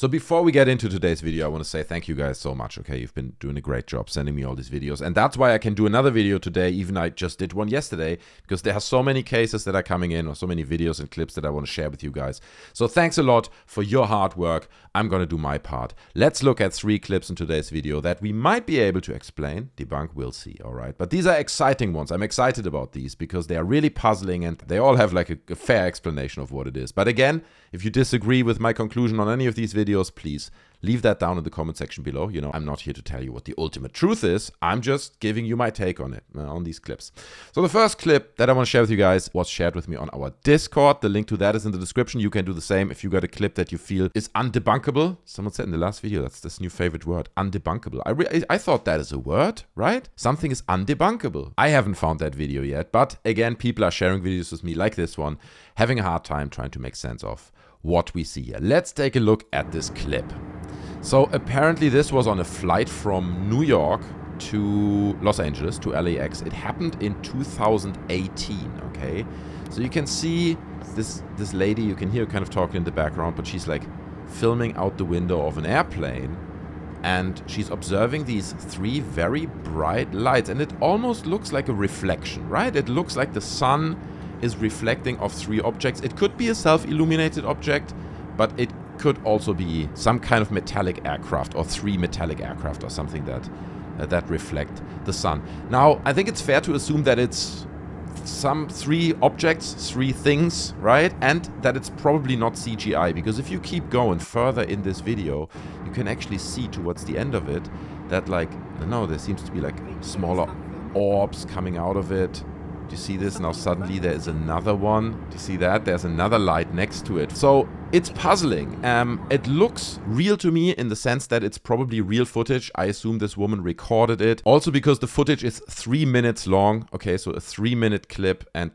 So before we get into today's video, I want to say thank you guys so much, okay? You've been doing a great job sending me all these videos. And that's why I can do another video today, even I just did one yesterday, because there are so many cases that are coming in, or so many videos and clips that I want to share with you guys. So thanks a lot for your hard work. I'm going to do my part. Let's look at 3 clips in today's video that we might be able to explain. Debunk, we'll see, all right? But these are exciting ones. I'm excited about these because they are really puzzling and they all have like a fair explanation of what it is. But again, if you disagree with my conclusion on any of these videos, please leave that down in the comment section below. You know, I'm not here to tell you what the ultimate truth is. I'm just giving you my take on it, on these clips. So the first clip that I want to share with you guys was shared with me on our Discord. The link to that is in the description. You can do the same if you got a clip that you feel is undebunkable. Someone said in the last video, that's this new favorite word, undebunkable. I thought that is a word, right? Something is undebunkable. I haven't found that video yet, but again, people are sharing videos with me like this one, having a hard time trying to make sense of what we see here. Let's take a look at this clip. So apparently this was on a flight from New York to Los Angeles, to LAX. It happened in 2018, okay? So you can see this lady, you can hear her kind of talking in the background, but she's like filming out the window of an airplane, and she's observing these 3 very bright lights, and it almost looks like a reflection, right? It looks like the sun is reflecting off 3 objects. It could be a self-illuminated object, but it could also be some kind of metallic aircraft or 3 metallic aircraft or something that reflect the sun. Now, I think it's fair to assume that it's some 3 objects, 3 things, right? And that it's probably not CGI, because if you keep going further in this video, you can actually see towards the end of it that, like, I don't know, there seems to be like smaller orbs coming out of it. Do you see this? Now suddenly there is another one. Do you see that? There's another light next to it. So it's puzzling. It looks real to me in the sense that it's probably real footage. I assume this woman recorded it. Also because the footage is 3 minutes long. Okay, so a 3-minute clip, and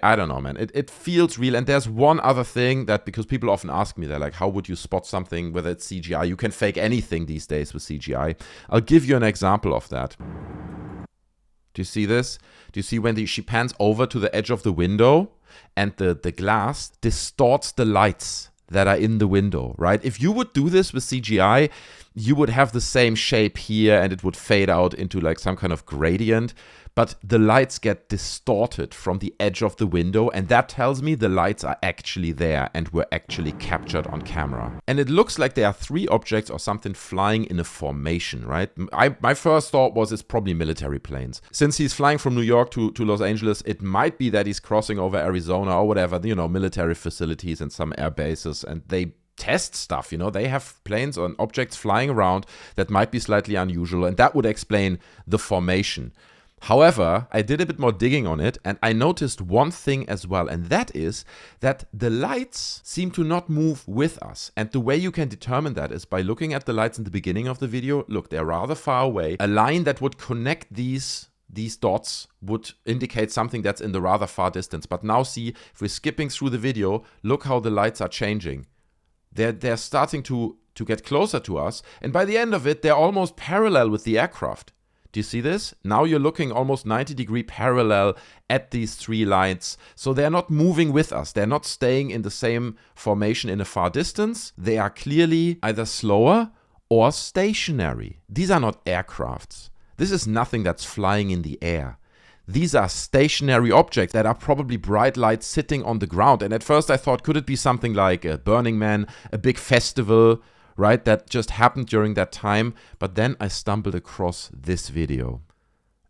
I don't know, man. It feels real. And there's one other thing that, because people often ask me, they're like, how would you spot something whether it's CGI? You can fake anything these days with CGI. I'll give you an example of that. Do you see this? Do you see when she pans over to the edge of the window and the glass distorts the lights that are in the window, right? If you would do this with CGI, you would have the same shape here and it would fade out into like some kind of gradient. But the lights get distorted from the edge of the window, and that tells me the lights are actually there and were actually captured on camera. And it looks like there are 3 objects or something flying in a formation, right? My first thought was it's probably military planes. Since he's flying from New York to Los Angeles, it might be that he's crossing over Arizona or whatever, you know, military facilities and some air bases, and they test stuff, you know, they have planes and objects flying around that might be slightly unusual, and that would explain the formation. However, I did a bit more digging on it, and I noticed one thing as well, and that is that the lights seem to not move with us. And the way you can determine that is by looking at the lights in the beginning of the video. Look, they're rather far away. A line that would connect these dots would indicate something that's in the rather far distance. But now see, if we're skipping through the video, look how the lights are changing. They're starting to get closer to us, and by the end of it, they're almost parallel with the aircraft. Do you see this? Now you're looking almost 90-degree parallel at these 3 lights. So they're not moving with us. They're not staying in the same formation in a far distance. They are clearly either slower or stationary. These are not aircrafts. This is nothing that's flying in the air. These are stationary objects that are probably bright lights sitting on the ground. And at first I thought, could it be something like a Burning Man, a big festival, right, that just happened during that time? But then I stumbled across this video,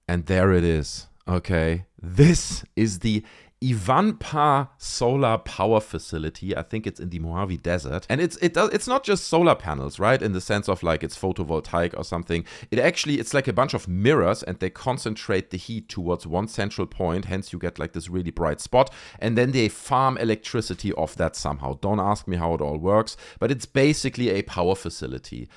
and there it is. Okay, this is the Ivanpah Solar Power Facility. I think it's in the Mojave Desert, and it's not just solar panels, right, in the sense of like it's photovoltaic or something. It's like a bunch of mirrors, and they concentrate the heat towards one central point, hence you get like this really bright spot, and then they farm electricity off that somehow. Don't ask me how it all works, but it's basically a power facility.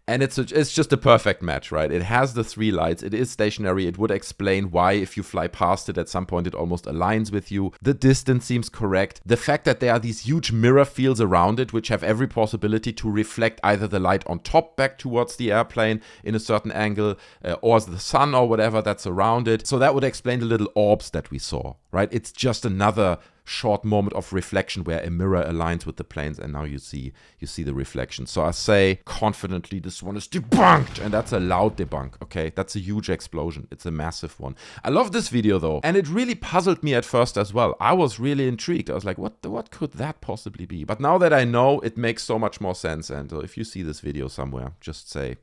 And it's just a perfect match, right? It has the 3 lights. It is stationary. It would explain why, if you fly past it at some point, it almost aligns with you. The distance seems correct. The fact that there are these huge mirror fields around it, which have every possibility to reflect either the light on top back towards the airplane in a certain angle, or the sun or whatever that's around it. So that would explain the little orbs that we saw, right? It's just another short moment of reflection where a mirror aligns with the planes, and now you see the reflection. So I say confidently this one is debunked, and that's a loud debunk, okay? That's a huge explosion. It's a massive one. I love this video though, and it really puzzled me at first as well. I was really intrigued. I was like, what could that possibly be? But now that I know, it makes so much more sense. And if you see this video somewhere, just say,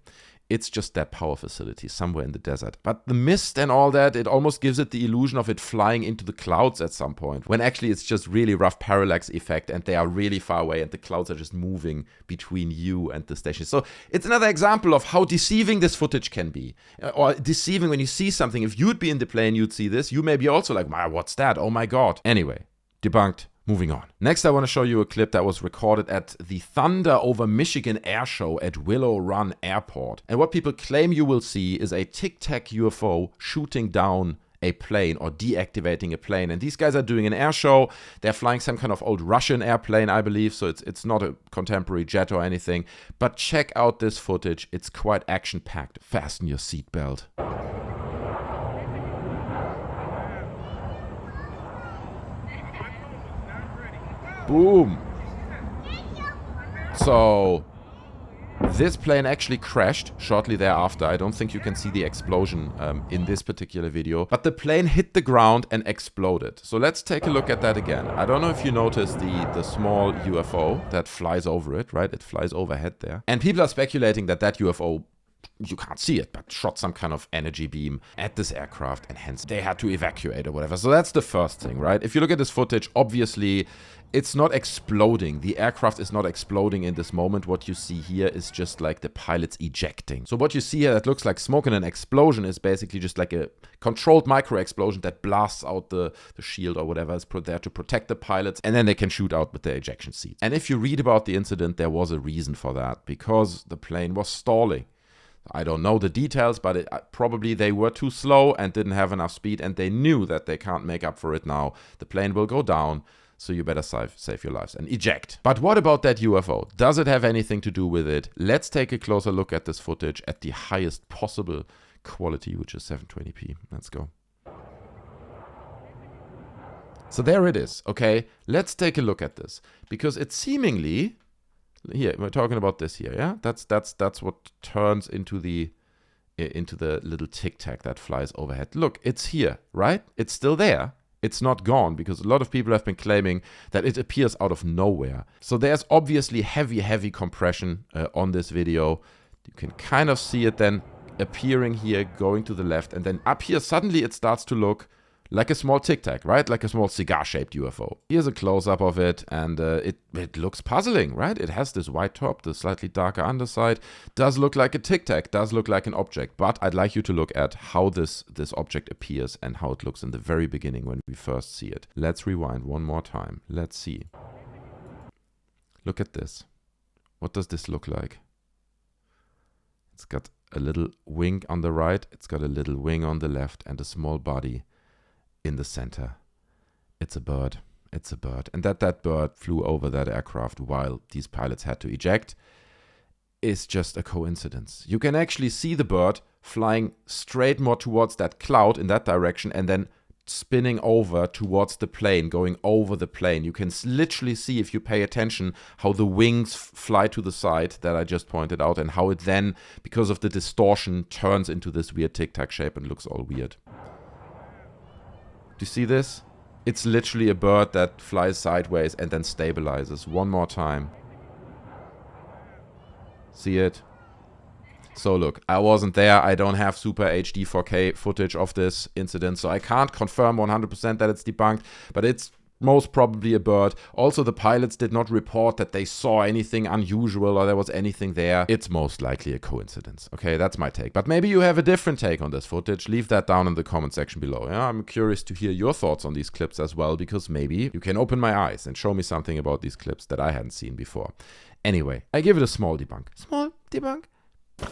it's just that power facility somewhere in the desert. But the mist and all that, it almost gives it the illusion of it flying into the clouds at some point, when actually it's just really rough parallax effect and they are really far away and the clouds are just moving between you and the station. So it's another example of how deceiving this footage can be. Or deceiving when you see something. If you'd be in the plane, you'd see this. You may be also like, what's that? Oh my God. Anyway, debunked. Moving on. Next, I want to show you a clip that was recorded at the Thunder over Michigan air show at Willow Run Airport. And what people claim you will see is a tic-tac UFO shooting down a plane or deactivating a plane. And these guys are doing an air show. They're flying some kind of old Russian airplane, I believe. So it's not a contemporary jet or anything. But check out this footage. It's quite action-packed. Fasten your seatbelt. Boom. So this plane actually crashed shortly thereafter. I don't think you can see the explosion in this particular video, but the plane hit the ground and exploded. So let's take a look at that again. I don't know if you noticed the small UFO that flies over it, right? It flies overhead there. And people are speculating that UFO, you can't see it, but shot some kind of energy beam at this aircraft and hence they had to evacuate or whatever. So that's the first thing, right? If you look at this footage, obviously it's not exploding. The aircraft is not exploding in this moment. What you see here is just like the pilots ejecting. So what you see here that looks like smoke and an explosion is basically just like a controlled micro explosion that blasts out the shield or whatever is put there to protect the pilots, and then they can shoot out with their ejection seats. And if you read about the incident, there was a reason for that, because the plane was stalling. I don't know the details, but probably they were too slow and didn't have enough speed, and they knew that they can't make up for it now. The plane will go down, so you better save your lives and eject. But what about that UFO? Does it have anything to do with it? Let's take a closer look at this footage at the highest possible quality, which is 720p. Let's go. So there it is, okay? Let's take a look at this, because it's seemingly... Here, we're talking about this here, yeah? That's what turns into the little tic-tac that flies overhead. Look, it's here, right? It's still there. It's not gone, because a lot of people have been claiming that it appears out of nowhere. So there's obviously heavy compression on this video. You can kind of see it then appearing here, going to the left, and then up here suddenly it starts to look like a small tic-tac, right? Like a small cigar-shaped UFO. Here's a close-up of it, and it looks puzzling, right? It has this white top, the slightly darker underside. Does look like a tic-tac, does look like an object. But I'd like you to look at how this object appears and how it looks in the very beginning when we first see it. Let's rewind one more time. Let's see. Look at this. What does this look like? It's got a little wing on the right, it's got a little wing on the left, and a small body in the center. It's a bird. It's a bird. And that bird flew over that aircraft while these pilots had to eject is just a coincidence. You can actually see the bird flying straight more towards that cloud in that direction and then spinning over towards the plane, going over the plane. You can literally see, if you pay attention, how the wings fly to the side that I just pointed out, and how it then, because of the distortion, turns into this weird tic-tac shape and looks all weird. Do you see this? It's literally a bird that flies sideways and then stabilizes. One more time. See it? So look, I wasn't there. I don't have super HD 4K footage of this incident, so I can't confirm 100% that it's debunked, but it's most probably a bird. Also, the pilots did not report that they saw anything unusual or there was anything there. It's most likely a coincidence. Okay, that's my take. But maybe you have a different take on this footage. Leave that down in the comment section below. Yeah, I'm curious to hear your thoughts on these clips as well, because maybe you can open my eyes and show me something about these clips that I hadn't seen before. Anyway, I give it a small debunk. Small debunk. There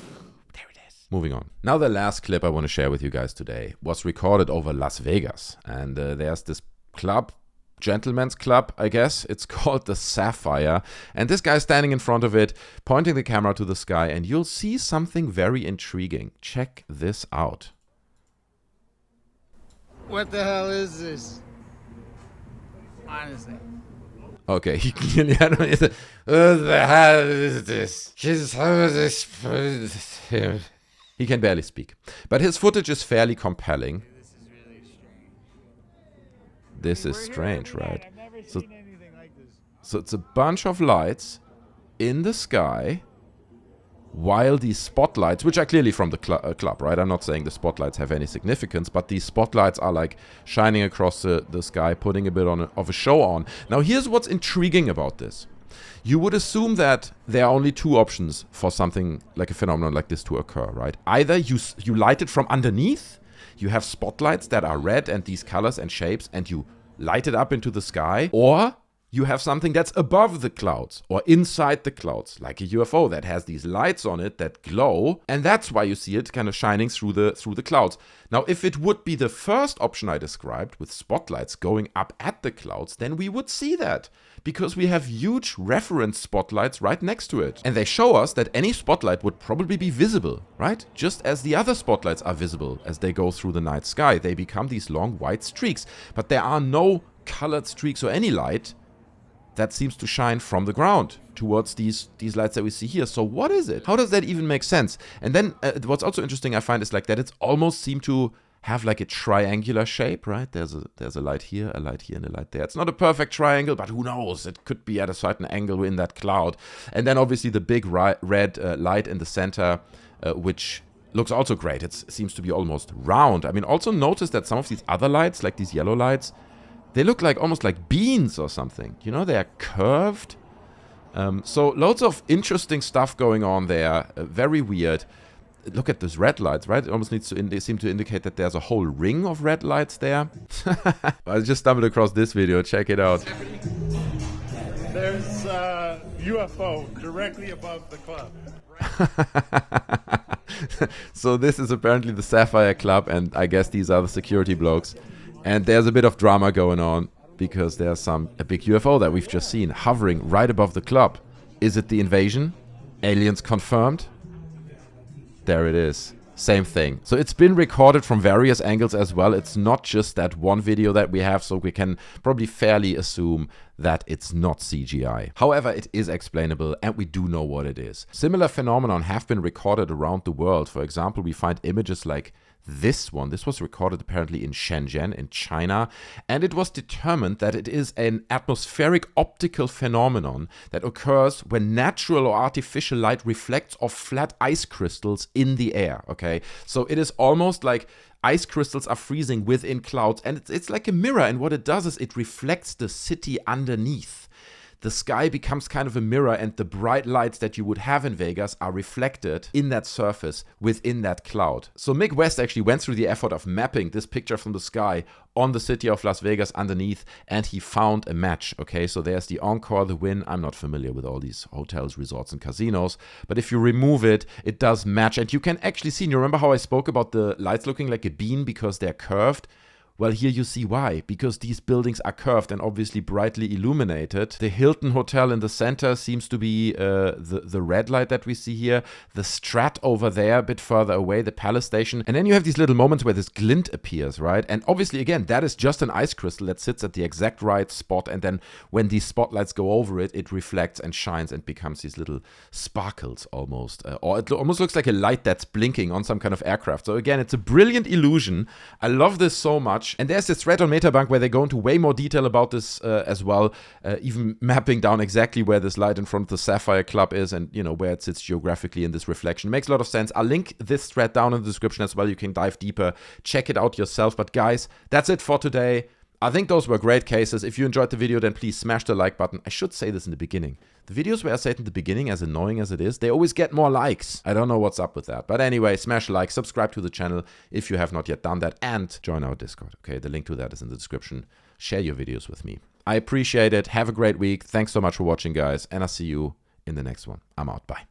it is. Moving on. Now the last clip I want to share with you guys today was recorded over Las Vegas. And there's this club, gentleman's club, I guess. It's called the Sapphire. And this guy's standing in front of it, pointing the camera to the sky, and you'll see something very intriguing. Check this out. What the hell is this? Honestly. Okay, he clearly had the hell is this? He can barely speak. But his footage is fairly compelling. This is really strange. This is strange, right? I've never So, seen anything like this. so it's a bunch of lights in the sky, while these spotlights, which are clearly from the club, right? I'm not saying the spotlights have any significance, but these spotlights are like shining across the sky, putting a bit of a show on. Now, here's what's intriguing about this. You would assume that there are only two options for something like a phenomenon like this to occur, right? Either you light it from underneath, you have spotlights that are red and these colors and shapes, and you light it up into the sky, or you have something that's above the clouds or inside the clouds, like a UFO that has these lights on it that glow, and that's why you see it kind of shining through the clouds. Now, if it would be the first option I described, with spotlights going up at the clouds, then we would see that, because we have huge reference spotlights right next to it. And they show us that any spotlight would probably be visible, right? Just as the other spotlights are visible as they go through the night sky. They become these long white streaks, but there are no colored streaks or any light that seems to shine from the ground towards these lights that we see here. So what is it? How does that even make sense? And then what's also interesting I find is like that it's almost seemed to have like a triangular shape, right? There's a light here, and a light there. It's not a perfect triangle, but who knows? It could be at a certain angle in that cloud. And then obviously the big red light in the center, which looks also great. It seems to be almost round. I mean, also notice that some of these other lights, like these yellow lights, they look like almost like beans or something. You know, they are curved. So loads of interesting stuff going on there. Very weird. Look at those red lights, right? It almost needs to they seem to indicate that there's a whole ring of red lights there. I just stumbled across this video. Check it out. There's a UFO directly above the club. So this is apparently the Sapphire Club, and I guess these are the security blokes. And there's a bit of drama going on because there's a big UFO that we've just seen hovering right above the club. Is it the invasion? Aliens confirmed? There it is. Same thing. So it's been recorded from various angles as well. It's not just that one video that we have, so we can probably fairly assume that it's not CGI. However, it is explainable, and we do know what it is. Similar phenomenon have been recorded around the world. For example, we find images like this one. This was recorded apparently in Shenzhen in China, and it was determined that it is an atmospheric optical phenomenon that occurs when natural or artificial light reflects off flat ice crystals in the air. Okay, so it is almost like ice crystals are freezing within clouds, and it's like a mirror, and what it does is it reflects the city underneath. The sky becomes kind of a mirror, and the bright lights that you would have in Vegas are reflected in that surface within that cloud. So Mick West actually went through the effort of mapping this picture from the sky on the city of Las Vegas underneath, and he found a match. Okay, so there's the Encore, the Wynn. I'm not familiar with all these hotels, resorts, and casinos, but if you remove it, it does match. And you can actually see, you remember how I spoke about the lights looking like a bean because they're curved? Well, here you see why. Because these buildings are curved and obviously brightly illuminated. The Hilton Hotel in the center seems to be the red light that we see here. The Strat over there, a bit further away, the Palace Station. And then you have these little moments where this glint appears, right? And obviously, again, that is just an ice crystal that sits at the exact right spot. And then when these spotlights go over it, it reflects and shines and becomes these little sparkles almost. Or it almost looks like a light that's blinking on some kind of aircraft. So again, it's a brilliant illusion. I love this so much. And there's this thread on Metabank where they go into way more detail about this as well, even mapping down exactly where this light in front of the Sapphire Club is and, you know, where it sits geographically in this reflection. It makes a lot of sense. I'll link this thread down in the description as well. You can dive deeper, check it out yourself. But guys, that's it for today. I think those were great cases. If you enjoyed the video, then please smash the like button. I should say this in the beginning. The videos where I say it in the beginning, as annoying as it is, they always get more likes. I don't know what's up with that. But anyway, smash a like, subscribe to the channel if you have not yet done that, and join our Discord. Okay, the link to that is in the description. Share your videos with me. I appreciate it. Have a great week. Thanks so much for watching, guys. And I'll see you in the next one. I'm out. Bye.